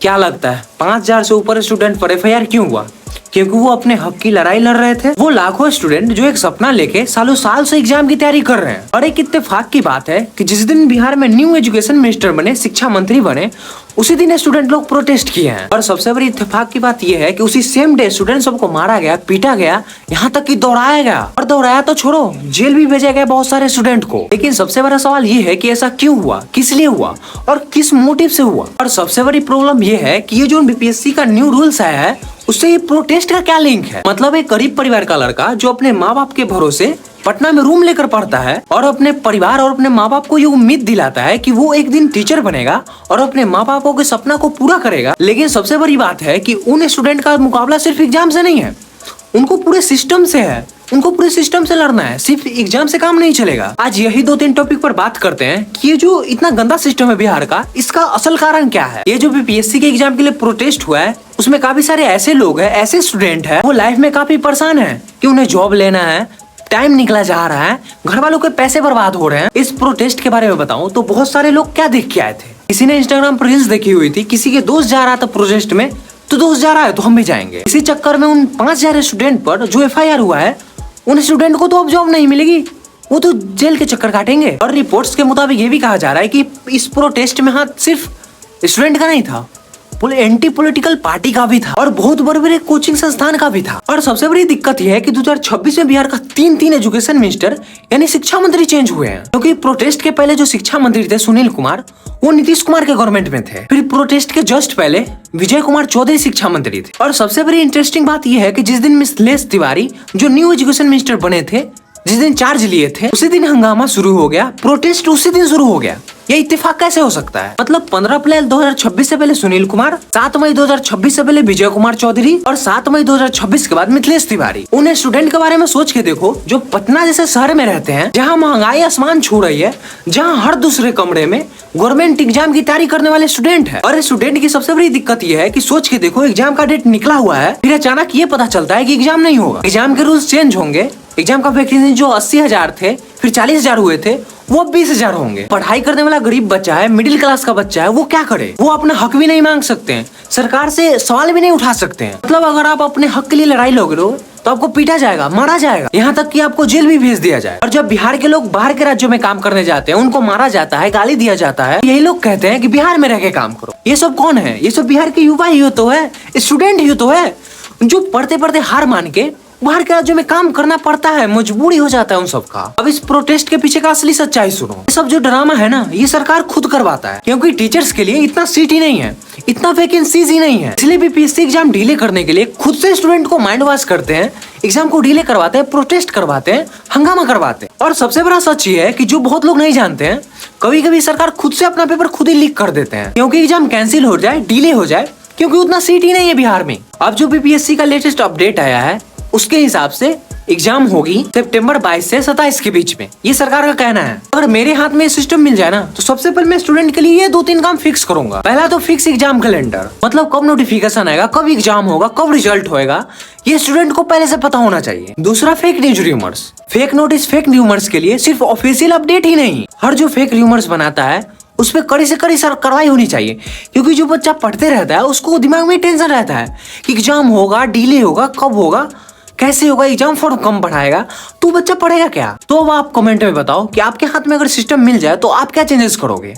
क्या लगता है 5000 से ऊपर स्टूडेंट पर एफआईआर क्यों हुआ? क्योंकि वो अपने हक की लड़ाई लड़ रहे थे। वो लाखों स्टूडेंट जो एक सपना लेके सालों साल से एग्जाम की तैयारी कर रहे हैं। और एक इत्तेफाक की बात है कि जिस दिन बिहार में न्यू एजुकेशन मिनिस्टर बने, शिक्षा मंत्री बने, उसी दिन स्टूडेंट लोग प्रोटेस्ट किए हैं। और सबसे बड़ी इत्तेफाक की बात यह है कि उसी सेम डे स्टूडेंट सबको मारा गया, पीटा गया, यहाँ तक कि दौड़ाया गया। और दौड़ाया तो छोड़ो, जेल भी भेजा गया बहुत सारे स्टूडेंट को। लेकिन सबसे बड़ा सवाल ये है कि ऐसा क्यों हुआ, किस लिए हुआ और किस मोटिव से हुआ। और सबसे बड़ी प्रॉब्लम ये है कि ये जो बीपीएससी का न्यू रूल्स आया है उससे ये प्रोटेस्ट का क्या लिंक है। मतलब एक गरीब परिवार का लड़का जो अपने माँ बाप के भरोसे पटना में रूम लेकर पढ़ता है और अपने परिवार और अपने माँ बाप को ये उम्मीद दिलाता है कि वो एक दिन टीचर बनेगा और अपने माँ बापों के सपना को पूरा करेगा। लेकिन सबसे बड़ी बात है कि उन स्टूडेंट का मुकाबला सिर्फ एग्जाम से नहीं है, उनको पूरे सिस्टम से है। उनको पूरे सिस्टम से लड़ना है, सिर्फ एग्जाम से काम नहीं चलेगा। आज यही 2-3 टॉपिक पर बात करते हैं कि ये जो इतना गंदा सिस्टम है बिहार का, इसका असल कारण क्या है। ये जो बीपीएससी के एग्जाम के लिए प्रोटेस्ट हुआ है उसमें काफी सारे ऐसे लोग हैं, ऐसे स्टूडेंट हैं, वो लाइफ में काफी परेशान है कि उन्हें जॉब लेना है, टाइम निकला जा रहा है, घर वालों के पैसे बर्बाद हो रहे हैं। इस प्रोटेस्ट के बारे में बताऊं तो बहुत सारे लोग क्या देख के आए थे। किसी ने इंस्टाग्राम पर रील्स देखी हुई थी, किसी के दोस्त जा रहा था प्रोटेस्ट में, तो दोस्त जा रहा है तो हम भी जाएंगे। इसी चक्कर में उन 5000 स्टूडेंट पर जो एफआईआर हुआ है, उन स्टूडेंट को तो अब जॉब नहीं मिलेगी, वो तो जेल के चक्कर काटेंगे। और रिपोर्ट्स के मुताबिक ये भी कहा जा रहा है कि इस प्रोटेस्ट में हाथ सिर्फ स्टूडेंट का नहीं था, एंटी पॉलिटिकल पार्टी का भी था और बहुत बड़े बड़े कोचिंग संस्थान का भी था। और सबसे बड़ी दिक्कत यह है कि 2026 में बिहार का 3 एजुकेशन मिनिस्टर यानी शिक्षा मंत्री चेंज हुए हैं। क्योंकि प्रोटेस्ट के पहले जो शिक्षा मंत्री थे सुनील कुमार, वो नीतीश कुमार के गवर्नमेंट में थे। फिर प्रोटेस्ट के जस्ट पहले विजय कुमार चौधरी शिक्षा मंत्री थे। और सबसे बड़ी इंटरेस्टिंग बात यह है कि जिस दिन मिथिलेश तिवारी जो न्यू एजुकेशन मिनिस्टर बने थे, जिस दिन चार्ज लिए थे, उसी दिन हंगामा शुरू हो गया, प्रोटेस्ट उसी दिन शुरू हो गया। ये इत्तेफाक कैसे हो सकता है? मतलब 15 अप्रैल 2026 से पहले सुनील कुमार, 7 मई 2026 से पहले विजय कुमार चौधरी और 7 मई 2026 के बाद मिथिलेश तिवारी। उन स्टूडेंट के बारे में सोच के देखो जो पटना जैसे शहर में रहते हैं, जहाँ महंगाई आसमान छू रही है, जहाँ हर दूसरे कमरे में गवर्नमेंट एग्जाम की तैयारी करने वाले स्टूडेंट है। और स्टूडेंट की सबसे बड़ी दिक्कत यह है कि सोच के देखो, एग्जाम का डेट निकला हुआ है, फिर अचानक ये पता चलता है कि एग्जाम नहीं होगा, एग्जाम के रूल्स चेंज होंगे, एग्जाम का वैकेंसी जो 80,000 थे फिर 40,000 हुए थे, वो 20,000 होंगे। पढ़ाई करने वाला गरीब बच्चा है, मिडिल क्लास का बच्चा है, वो क्या करे? वो अपना हक भी नहीं मांग सकते हैं, सरकार से सवाल भी नहीं उठा सकते हैं। मतलब अगर आप अपने हक के लिए लड़ाई लड़ोगे तो आपको पीटा जाएगा, मारा जाएगा, यहाँ तक कि आपको जेल भी भेज दिया जाए। और जब बिहार के लोग बाहर के राज्यों में काम करने जाते हैं, उनको मारा जाता है, गाली दिया जाता है, यही लोग कहते हैं कि बिहार में रह के काम करो। ये सब कौन है? ये सब बिहार के युवा ही तो है, स्टूडेंट ही तो है, जो पढ़ते पढ़ते हार मान के बाहर के राज्यों में काम करना पड़ता है, मजबूरी हो जाता है उन सब का। अब इस प्रोटेस्ट के पीछे का असली सच्चाई सुनो। ये सब जो ड्रामा है ना, ये सरकार खुद करवाता है, क्योंकि टीचर्स के लिए इतना सीट ही नहीं है, इतना वैकेंसीज ही नहीं है। इसलिए बीपीएससी एग्जाम डिले करने के लिए खुद से स्टूडेंट को माइंड वॉश करते हैं, एग्जाम को डिले करवाते हैं, प्रोटेस्ट करवाते हैं, हंगामा करवाते हैं। और सबसे बड़ा सच ये है कि जो बहुत लोग नहीं जानते हैं, कभी कभी सरकार खुद से अपना पेपर खुद ही लीक कर देते हैं, क्योंकि एग्जाम कैंसिल हो जाए, डिले हो जाए, क्योंकि उतना सीट ही नहीं है बिहार में। अब जो बीपीएससी का लेटेस्ट अपडेट आया है उसके हिसाब से एग्जाम होगी सितंबर 22 से 27 के बीच में, ये सरकार का कहना है। अगर मेरे हाथ में सिस्टम मिल जाए ना, तो सबसे पहले मैं स्टूडेंट के लिए ये 2-3 काम फिक्स करूंगा। पहला तो फिक्स एग्जाम कैलेंडर, मतलब कब नोटिफिकेशन आएगा, कब एग्जाम होगा, कब रिजल्ट होएगा, ये स्टूडेंट को पहले से पता होना चाहिए। दूसरा, fake news rumours, fake notice, fake rumours के लिए सिर्फ ऑफिशियल अपडेट ही नहीं, हर जो फेक र्यूमर्स बनाता है उस पर कड़ी से कड़ी कार्रवाई होनी चाहिए। क्योंकि जो बच्चा पढ़ते रहता है उसको दिमाग में टेंशन रहता है कि एग्जाम होगा, डिले होगा, कब होगा, कैसे होगा, एग्जाम फॉर्म कम पढ़ाएगा, तो बच्चा पढ़ेगा क्या? तो अब आप कमेंट में बताओ कि आपके हाथ में अगर सिस्टम मिल जाए तो आप क्या चेंजेस करोगे।